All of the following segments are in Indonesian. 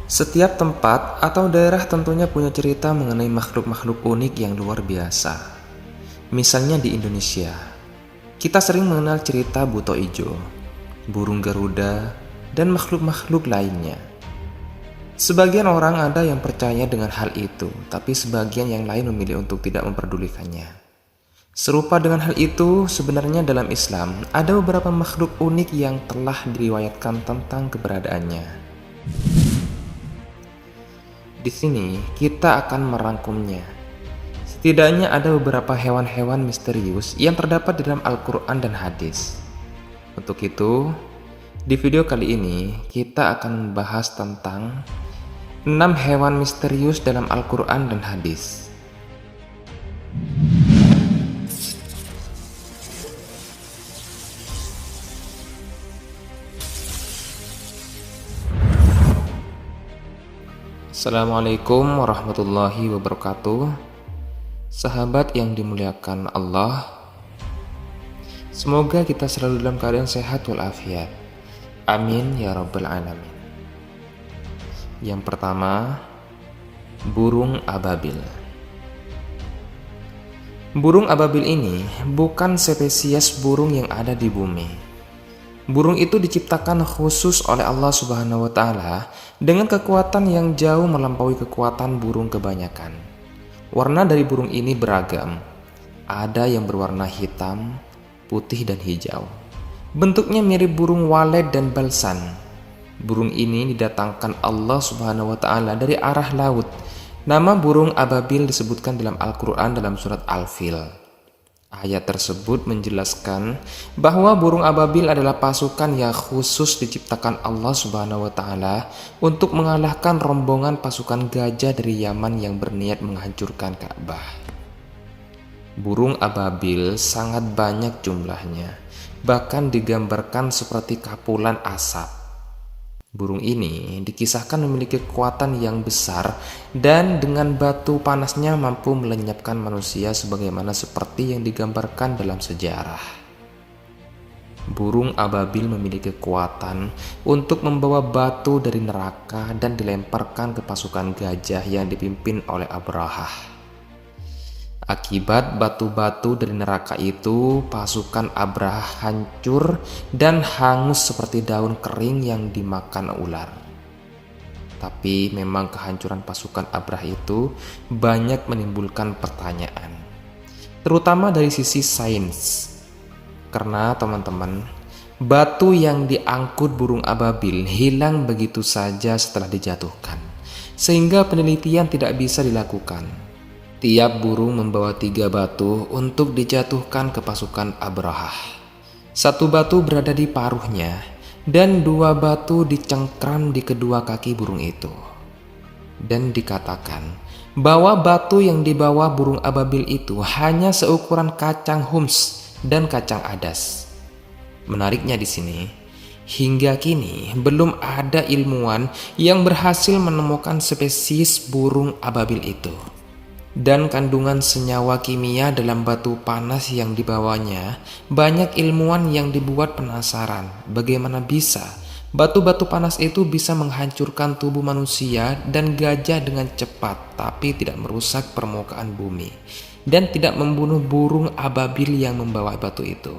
Setiap tempat atau daerah tentunya punya cerita mengenai makhluk-makhluk unik yang luar biasa. Misalnya di Indonesia, kita sering mengenal cerita buto ijo, burung garuda, dan makhluk-makhluk lainnya. Sebagian orang ada yang percaya dengan hal itu, tapi sebagian yang lain memilih untuk tidak memperdulikannya. Serupa dengan hal itu, sebenarnya dalam Islam ada beberapa makhluk unik yang telah diriwayatkan tentang keberadaannya. Di sini kita akan merangkumnya. Setidaknya ada beberapa hewan-hewan misterius yang terdapat di dalam Al-Quran dan hadis. Untuk itu, di video kali ini kita akan membahas tentang 6 hewan misterius dalam Al-Quran dan hadis. Assalamualaikum warahmatullahi wabarakatuh. Sahabat yang dimuliakan Allah, semoga kita selalu dalam keadaan sehat walafiat. Amin ya rabbal alamin. Yang pertama, burung ababil. Burung ababil ini bukan spesies burung yang ada di bumi. Burung itu diciptakan khusus oleh Allah Subhanahu wa Ta'ala dengan kekuatan yang jauh melampaui kekuatan burung kebanyakan. Warna dari burung ini beragam. Ada yang berwarna hitam, putih, dan hijau. Bentuknya mirip burung walet dan balsan. Burung ini didatangkan Allah Subhanahu wa Ta'ala dari arah laut. Nama burung ababil disebutkan dalam Al-Quran dalam surat Al-Fil. Ayat tersebut menjelaskan bahwa burung ababil adalah pasukan yang khusus diciptakan Allah Subhanahu wa Ta'ala untuk mengalahkan rombongan pasukan gajah dari Yaman yang berniat menghancurkan Ka'bah. Burung ababil sangat banyak jumlahnya, bahkan digambarkan seperti kapulan asap. Burung ini dikisahkan memiliki kekuatan yang besar dan dengan batu panasnya mampu melenyapkan manusia sebagaimana seperti yang digambarkan dalam sejarah. Burung ababil memiliki kekuatan untuk membawa batu dari neraka dan dilemparkan ke pasukan gajah yang dipimpin oleh Abrahah. Akibat batu-batu dari neraka itu, pasukan Abraha hancur dan hangus seperti daun kering yang dimakan ular. Tapi memang kehancuran pasukan Abraha itu banyak menimbulkan pertanyaan, terutama dari sisi sains. Karena teman-teman, batu yang diangkut burung ababil hilang begitu saja setelah dijatuhkan, sehingga penelitian tidak bisa dilakukan. Tiap burung membawa 3 batu untuk dijatuhkan ke pasukan Abrahah. 1 batu berada di paruhnya dan 2 batu dicengkram di kedua kaki burung itu. Dan dikatakan bahwa batu yang dibawa burung ababil itu hanya seukuran kacang hums dan kacang adas. Menariknya di sini, hingga kini belum ada ilmuwan yang berhasil menemukan spesies burung ababil itu. Dan kandungan senyawa kimia dalam batu panas yang dibawanya, banyak ilmuwan yang dibuat penasaran bagaimana bisa batu-batu panas itu bisa menghancurkan tubuh manusia dan gajah dengan cepat tapi tidak merusak permukaan bumi dan tidak membunuh burung ababil yang membawa batu itu.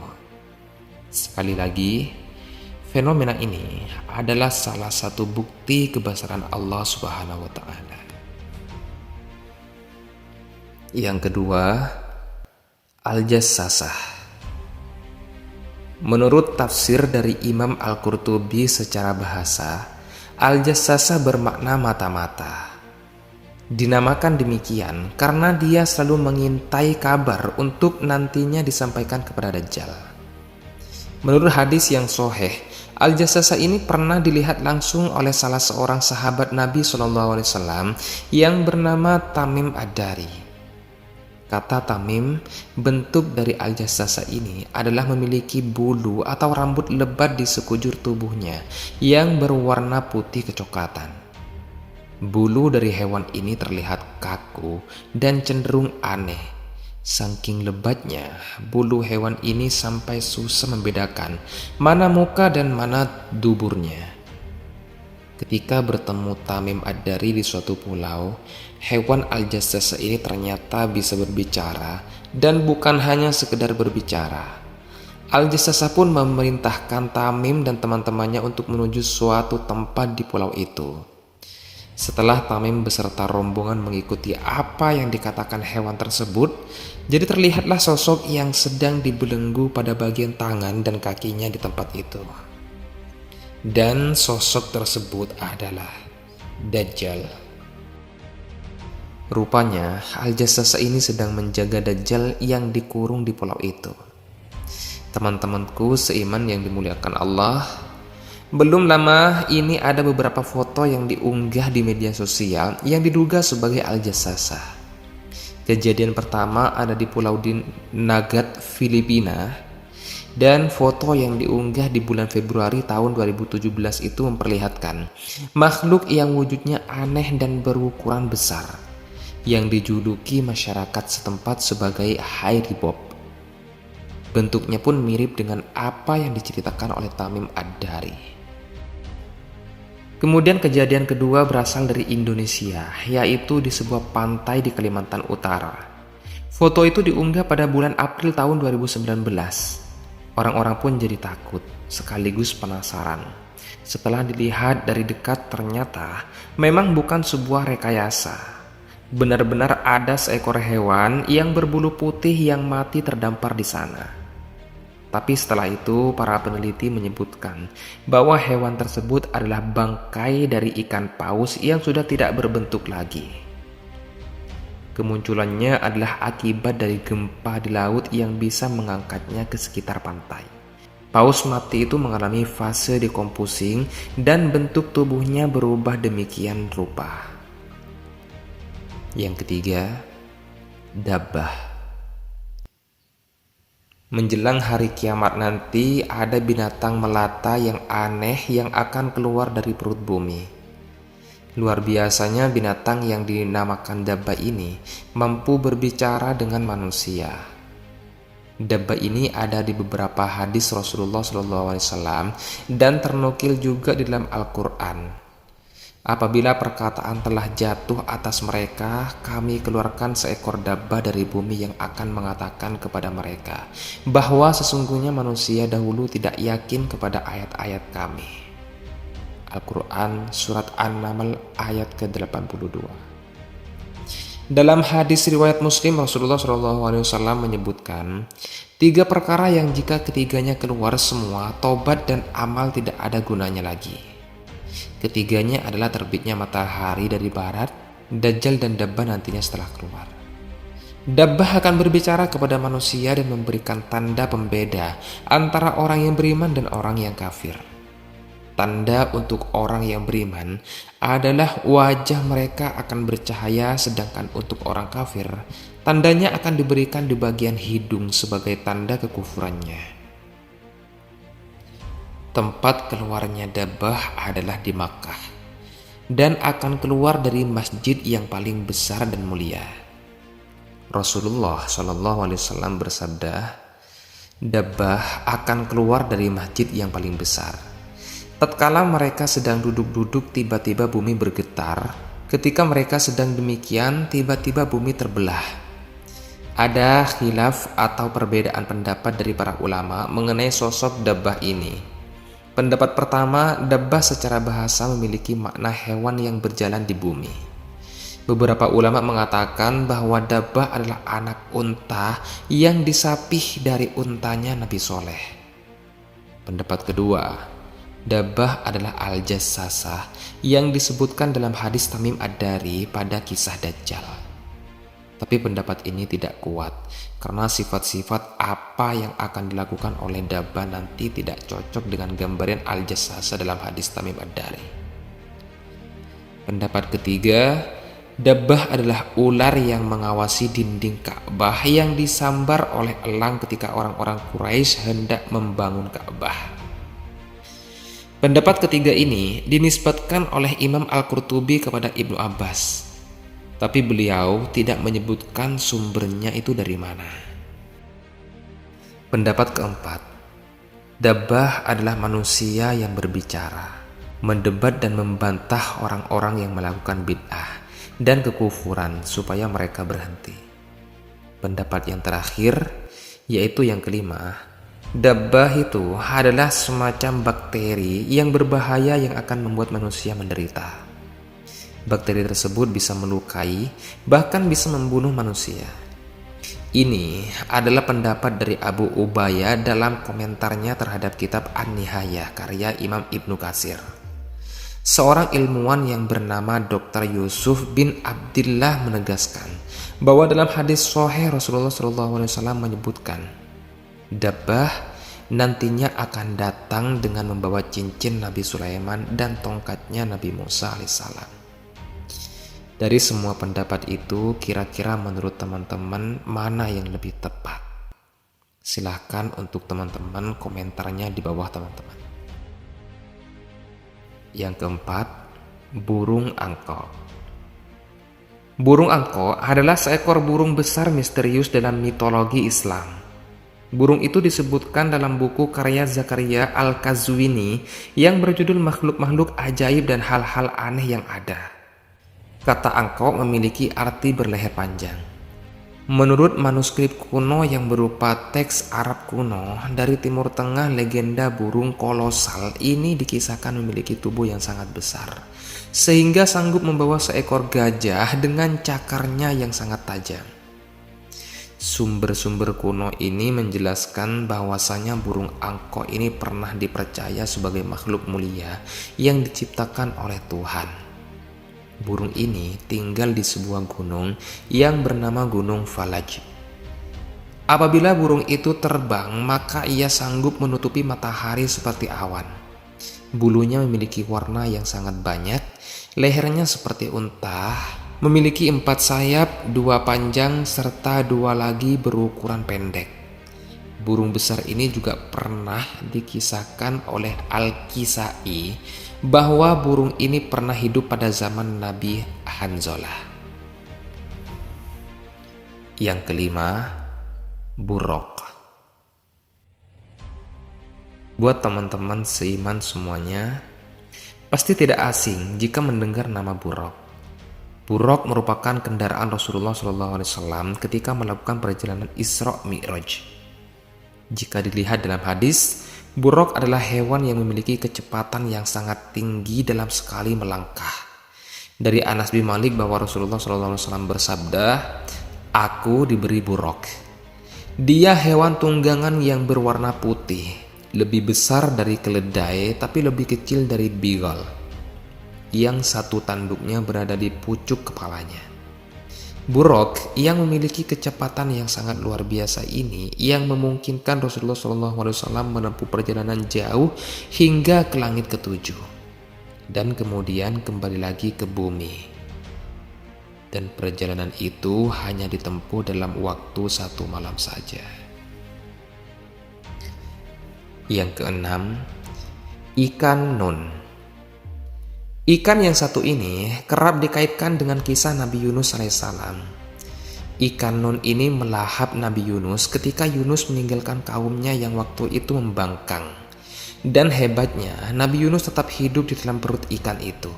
Sekali lagi, fenomena ini adalah salah satu bukti kebesaran Allah Subhanahu wa Ta'ala. Yang kedua, Al-Jassasah. Menurut tafsir dari Imam Al-Qurtubi secara bahasa, Al-Jassasah bermakna mata-mata. Dinamakan demikian karena dia selalu mengintai kabar untuk nantinya disampaikan kepada Dajjal. Menurut hadis yang sahih, Al-Jassasah ini pernah dilihat langsung oleh salah seorang sahabat Nabi SAW yang bernama Tamim Ad-Dari. Kata Tamim, bentuk dari Al-Jassasah ini adalah memiliki bulu atau rambut lebat di sekujur tubuhnya yang berwarna putih kecoklatan. Bulu dari hewan ini terlihat kaku dan cenderung aneh. Saking lebatnya, bulu hewan ini sampai susah membedakan mana muka dan mana duburnya. Ketika bertemu Tamim Ad-Dari di suatu pulau, hewan Al-Jassasa ini ternyata bisa berbicara, dan bukan hanya sekedar berbicara. Al-Jassasa pun memerintahkan Tamim dan teman-temannya untuk menuju suatu tempat di pulau itu. Setelah Tamim beserta rombongan mengikuti apa yang dikatakan hewan tersebut, jadi terlihatlah sosok yang sedang dibelenggu pada bagian tangan dan kakinya di tempat itu. Dan sosok tersebut adalah Dajjal. Rupanya Al-Jassasa ini sedang menjaga Dajjal yang dikurung di pulau itu. Teman-temanku seiman yang dimuliakan Allah, belum lama ini ada beberapa foto yang diunggah di media sosial yang diduga sebagai Al-Jassasa. Kejadian pertama ada di Pulau Nagat, Filipina, dan foto yang diunggah di bulan Februari tahun 2017 itu memperlihatkan makhluk yang wujudnya aneh dan berukuran besar yang dijuluki masyarakat setempat sebagai Hairibop. Bentuknya pun mirip dengan apa yang diceritakan oleh Tamim Ad-Dari. Kemudian kejadian kedua berasal dari Indonesia, yaitu di sebuah pantai di Kalimantan Utara. Foto itu diunggah pada bulan April tahun 2019. Orang-orang pun jadi takut, sekaligus penasaran. Setelah dilihat dari dekat ternyata memang bukan sebuah rekayasa. Benar-benar ada seekor hewan yang berbulu putih yang mati terdampar di sana. Tapi setelah itu para peneliti menyebutkan bahwa hewan tersebut adalah bangkai dari ikan paus yang sudah tidak berbentuk lagi. Kemunculannya adalah akibat dari gempa di laut yang bisa mengangkatnya ke sekitar pantai. Paus mati itu mengalami fase decomposing dan bentuk tubuhnya berubah demikian rupa. Yang ketiga, Dabbah. Menjelang hari kiamat nanti ada binatang melata yang aneh yang akan keluar dari perut bumi. Luar biasanya binatang yang dinamakan Dabbah ini mampu berbicara dengan manusia. Dabbah ini ada di beberapa hadis Rasulullah SAW dan ternukil juga di dalam Al-Quran. Apabila perkataan telah jatuh atas mereka, kami keluarkan seekor dabbah dari bumi yang akan mengatakan kepada mereka bahwa sesungguhnya manusia dahulu tidak yakin kepada ayat-ayat kami. Al-Quran Surat An-Naml ayat ke-82. Dalam hadis riwayat Muslim, Rasulullah SAW menyebutkan 3 perkara yang jika ketiganya keluar semua, tobat dan amal tidak ada gunanya lagi. Ketiganya adalah terbitnya matahari dari barat, Dajjal dan Dabbah nantinya setelah keluar. Dabbah akan berbicara kepada manusia dan memberikan tanda pembeda antara orang yang beriman dan orang yang kafir. Tanda untuk orang yang beriman adalah wajah mereka akan bercahaya, sedangkan untuk orang kafir, tandanya akan diberikan di bagian hidung sebagai tanda kekufurannya. Tempat keluarnya Dabbah adalah di Makkah dan akan keluar dari masjid yang paling besar dan mulia. Rasulullah SAW bersabda, Dabbah akan keluar dari masjid yang paling besar. Tatkala mereka sedang duduk-duduk, tiba-tiba bumi bergetar. Ketika mereka sedang demikian, tiba-tiba bumi terbelah. Ada khilaf atau perbedaan pendapat dari para ulama mengenai sosok Dabbah ini. Pendapat pertama, Dabbah secara bahasa memiliki makna hewan yang berjalan di bumi. Beberapa ulama mengatakan bahwa Dabbah adalah anak unta yang disapih dari untanya Nabi Soleh. Pendapat kedua, Dabbah adalah Al-Jassasa yang disebutkan dalam hadis Tamim Ad-Dari pada kisah Dajjal. Tapi pendapat ini tidak kuat karena sifat-sifat apa yang akan dilakukan oleh Dabbah nanti tidak cocok dengan gambaran Al-Jassasa dalam hadis Tamim Ad-Dari. Pendapat ketiga, Dabbah adalah ular yang mengawasi dinding Ka'bah yang disambar oleh elang ketika orang-orang Quraisy hendak membangun Ka'bah. Pendapat ketiga ini dinisbatkan oleh Imam Al-Qurtubi kepada Ibnu Abbas. Tapi beliau tidak menyebutkan sumbernya itu dari mana. Pendapat keempat, Dabbah adalah manusia yang berbicara. mendebat dan membantah orang-orang yang melakukan bid'ah dan kekufuran supaya mereka berhenti. Pendapat yang terakhir, yaitu yang kelima, dabbah itu adalah semacam bakteri yang berbahaya yang akan membuat manusia menderita. Bakteri tersebut bisa melukai, bahkan bisa membunuh manusia. Ini adalah pendapat dari Abu Ubayyah dalam komentarnya terhadap kitab An-Nihayah karya Imam Ibnu Katsir. Seorang ilmuwan yang bernama Dr. Yusuf bin Abdillah menegaskan bahwa dalam hadis sahih Rasulullah SAW menyebutkan, dabbah nantinya akan datang dengan membawa cincin Nabi Sulaiman dan tongkatnya Nabi Musa alaihissalam. Dari semua pendapat itu, kira-kira menurut teman-teman mana yang lebih tepat? Silahkan untuk teman-teman komentarnya di bawah teman-teman. Yang keempat, burung angkok. Burung angkok adalah seekor burung besar misterius dalam mitologi Islam. Burung itu disebutkan dalam buku karya Zakaria Al-Qazwini yang berjudul Makhluk-makhluk Ajaib dan Hal-hal Aneh yang Ada. Kata angkok memiliki arti berleher panjang. Menurut manuskrip kuno yang berupa teks Arab kuno dari Timur Tengah, legenda burung kolosal ini dikisahkan memiliki tubuh yang sangat besar, sehingga sanggup membawa seekor gajah dengan cakarnya yang sangat tajam. Sumber-sumber kuno ini menjelaskan bahwasanya burung angkok ini pernah dipercaya sebagai makhluk mulia yang diciptakan oleh Tuhan. Burung ini tinggal di sebuah gunung yang bernama Gunung Falaj. Apabila burung itu terbang, maka ia sanggup menutupi matahari seperti awan. Bulunya memiliki warna yang sangat banyak, lehernya seperti unta, memiliki 4 sayap, 2 panjang, serta 2 lagi berukuran pendek. Burung besar ini juga pernah dikisahkan oleh Al-Kisai bahwa burung ini pernah hidup pada zaman Nabi Hanzalah. Yang kelima, buraq. Buat teman-teman seiman semuanya, pasti tidak asing jika mendengar nama buraq. Buraq merupakan kendaraan Rasulullah SAW ketika melakukan perjalanan Isra Mi'raj. Jika dilihat dalam hadis, buraq adalah hewan yang memiliki kecepatan yang sangat tinggi dalam sekali melangkah. Dari Anas bin Malik bahwa Rasulullah SAW bersabda, "Aku diberi buraq. Dia hewan tunggangan yang berwarna putih, lebih besar dari keledai tapi lebih kecil dari bigal, yang satu tanduknya berada di pucuk kepalanya." Buraq yang memiliki kecepatan yang sangat luar biasa ini yang memungkinkan Rasulullah SAW menempuh perjalanan jauh hingga ke langit ketujuh dan kemudian kembali lagi ke bumi. Dan perjalanan itu hanya ditempuh dalam waktu 1 malam saja. Yang keenam, ikan nun. Ikan yang satu ini kerap dikaitkan dengan kisah Nabi Yunus alaihissalam. Ikan nun ini melahap Nabi Yunus ketika Yunus meninggalkan kaumnya yang waktu itu membangkang. Dan hebatnya, Nabi Yunus tetap hidup di dalam perut ikan itu,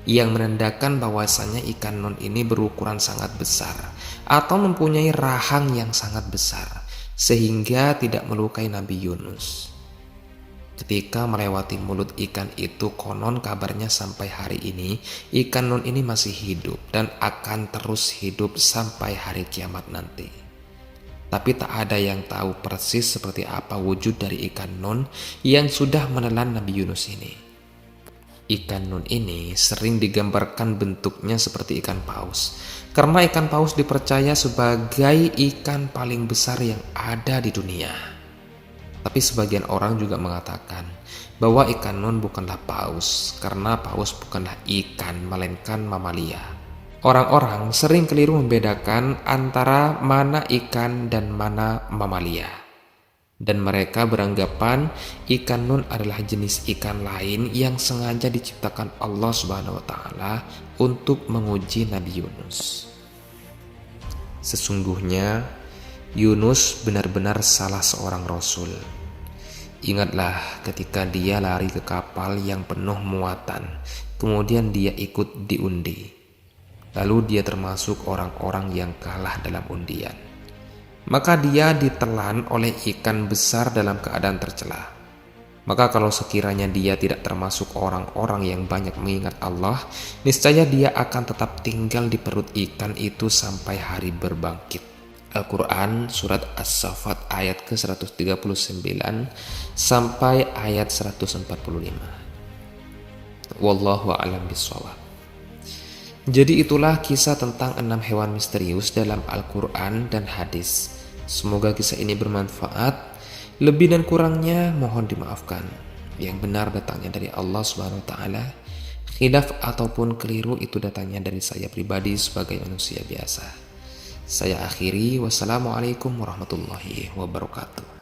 yang menandakan bahwasanya ikan nun ini berukuran sangat besar atau mempunyai rahang yang sangat besar, sehingga tidak melukai Nabi Yunus. Ketika melewati mulut ikan itu, konon kabarnya sampai hari ini ikan nun ini masih hidup dan akan terus hidup sampai hari kiamat nanti. Tapi tak ada yang tahu persis seperti apa wujud dari ikan nun yang sudah menelan Nabi Yunus ini. Ikan nun ini sering digambarkan bentuknya seperti ikan paus, karena ikan paus dipercaya sebagai ikan paling besar yang ada di dunia. Tapi sebagian orang juga mengatakan bahwa ikan nun bukanlah paus, karena paus bukanlah ikan melainkan mamalia. Orang-orang sering keliru membedakan antara mana ikan dan mana mamalia. Dan mereka beranggapan ikan nun adalah jenis ikan lain yang sengaja diciptakan Allah Subhanahu wa taala untuk menguji Nabi Yunus. Sesungguhnya Yunus benar-benar salah seorang rasul. Ingatlah ketika dia lari ke kapal yang penuh muatan, kemudian dia ikut diundi. Lalu dia termasuk orang-orang yang kalah dalam undian. Maka dia ditelan oleh ikan besar dalam keadaan tercela. Maka kalau sekiranya dia tidak termasuk orang-orang yang banyak mengingat Allah, niscaya dia akan tetap tinggal di perut ikan itu sampai hari berbangkit. Al-Quran Surat As-Saffat ayat ke-139 sampai ayat 145. Wallahu a'lam bishawab. Jadi itulah kisah tentang 6 hewan misterius dalam Al-Quran dan hadis. Semoga kisah ini bermanfaat. Lebih dan kurangnya mohon dimaafkan. Yang benar datangnya dari Allah Subhanahu wa taala. Khilaf ataupun keliru itu datangnya dari saya pribadi sebagai manusia biasa. Saya akhiri, wassalamualaikum warahmatullahi wabarakatuh.